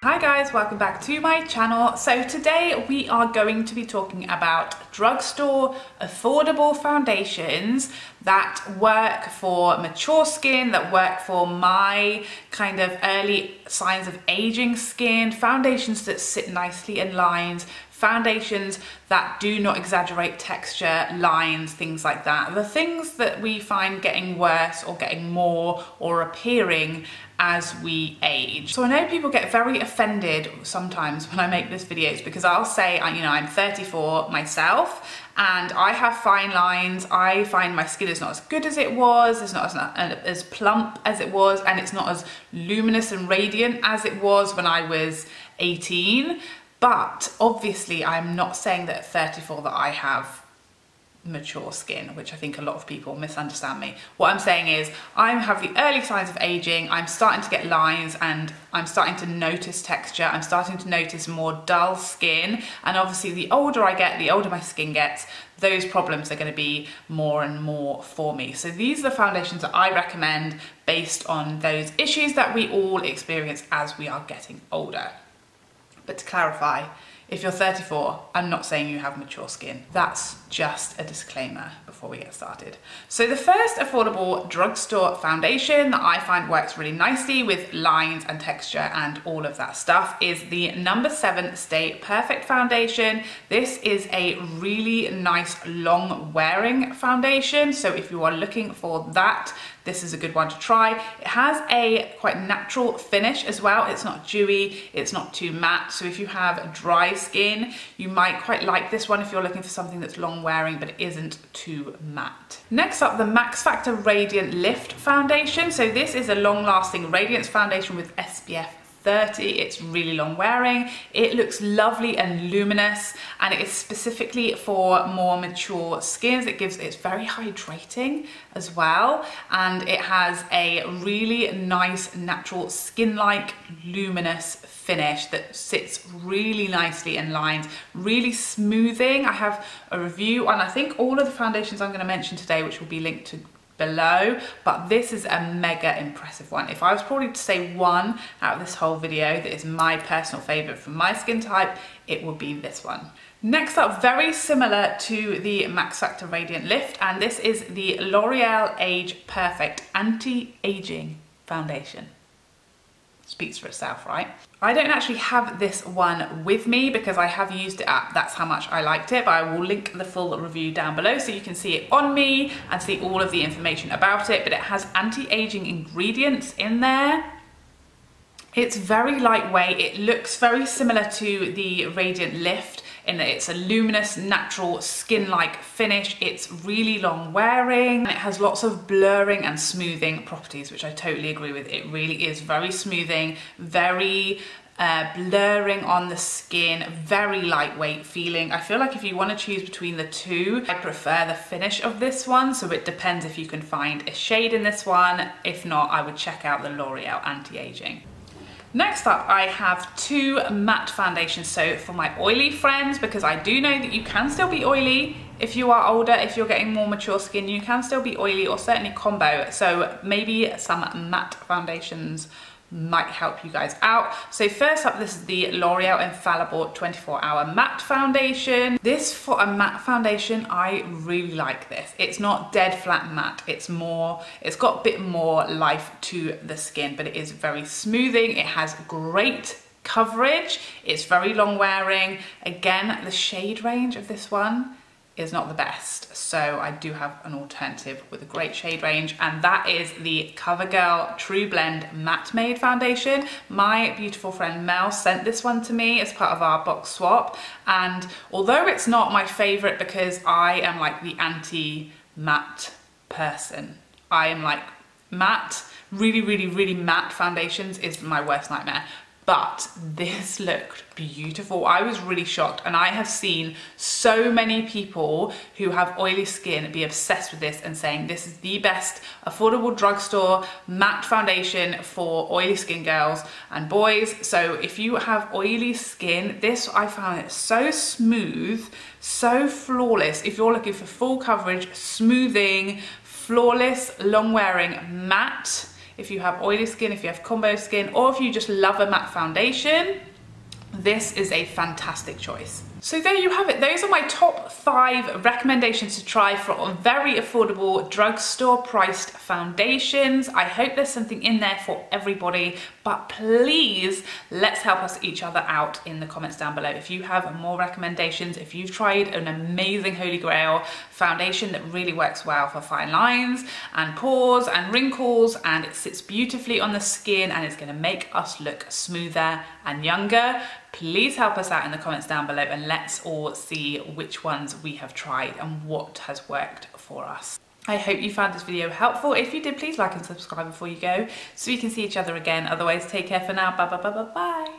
Hi guys, welcome back to my channel. So today we are going to be talking about drugstore affordable foundations that work for mature skin, that work for my kind of early signs of aging skin, foundations that sit nicely in lines, foundations that do not exaggerate texture, lines, things like that. The things that we find getting worse or getting more or appearing as we age. So I know people get very offended sometimes when I make these videos because I'll say, you know, I'm 34 myself and I have fine lines. I find my skin is not as good as it was, it's not as plump as it was, and it's not as luminous and radiant as it was when I was 18. But obviously I'm not saying that at 34 that I have mature skin, which I think a lot of people misunderstand me. What I'm saying is I have the early signs of aging, I'm starting to get lines and I'm starting to notice texture, I'm starting to notice more dull skin, and obviously the older I get, the older my skin gets, those problems are going to be more and more for me. So these are the foundations that I recommend based on those issues that we all experience as we are getting older. But to clarify, if you're 34, I'm not saying you have mature skin. That's just a disclaimer before we get started. So the first affordable drugstore foundation that I find works really nicely with lines and texture and all of that stuff is the No. 7 Stay Perfect foundation. This is a really nice long wearing foundation. So if you are looking for that, this is a good one to try. It has a quite natural finish as well. It's not dewy, it's not too matte. So if you have dry skin, you might quite like this one if you're looking for something that's long wearing but it isn't too matte. Next up, the Max Factor Radiant Lift foundation. So this is a long lasting radiance foundation with SPF 30. It's really long wearing. It looks lovely and luminous, and it is specifically for more mature skins. It's very hydrating as well, and it has a really nice natural skin-like luminous finish that sits really nicely in lines, really smoothing. I have a review on I think all of the foundations I'm going to mention today, which will be linked to below, but this is a mega impressive one. If I was probably to say one out of this whole video that is my personal favorite for my skin type, it would be this one. Next up, very similar to the Max Factor Radiant Lift, and this is the L'Oreal Age Perfect Anti-Aging Foundation. Speaks for itself, right? I don't actually have this one with me because I have used it up. That's how much I liked it, but I will link the full review down below so you can see it on me and see all of the information about it. But it has anti-aging ingredients in there. It's very lightweight. It looks very similar to the Radiant Lift in that it's a luminous, natural, skin-like finish. It's really long wearing. It has lots of blurring and smoothing properties, which I totally agree with. It really is very smoothing, very blurring on the skin, very lightweight feeling. I feel like if you want to choose between the two, I prefer the finish of this one, so it depends if you can find a shade in this one. If not, I would check out the L'Oreal Anti-Aging. Next up, I have two matte foundations. So for my oily friends, because I do know that you can still be oily if you are older, if you're getting more mature skin, you can still be oily, or certainly combo. So maybe some matte foundations might help you guys out. So first up, this is the L'Oreal Infallible 24-Hour Matte Foundation. This, for a matte foundation, I really like this. It's not dead flat matte. It's got a bit more life to the skin, but it is very smoothing. It has great coverage. It's very long wearing. Again, the shade range of this one is not the best, so I do have an alternative with a great shade range, and that is the Covergirl True Blend Matte Made Foundation. My beautiful friend Mel sent this one to me as part of our box swap, and although it's not my favorite because I am like the anti-matte person, I am like matte, really matte foundations is my worst nightmare. But this looked beautiful. I was really shocked, and I have seen so many people who have oily skin be obsessed with this and saying this is the best affordable drugstore matte foundation for oily skin girls and boys. So if you have oily skin, this, I found it so smooth, so flawless. If you're looking for full coverage, smoothing, flawless, long wearing matte, if you have oily skin, if you have combo skin, or if you just love a matte foundation, this is a fantastic choice. So there you have it. Those are my top 5 recommendations to try for very affordable drugstore priced foundations. I hope there's something in there for everybody, but please let's help us each other out in the comments down below. If you have more recommendations, if you've tried an amazing holy grail foundation that really works well for fine lines and pores and wrinkles, and it sits beautifully on the skin and it's going to make us look smoother and younger, please help us out in the comments down below and let's all see which ones we have tried and what has worked for us. I hope you found this video helpful. If you did, please like and subscribe before you go so we can see each other again. Otherwise, take care for now. Bye bye bye bye bye.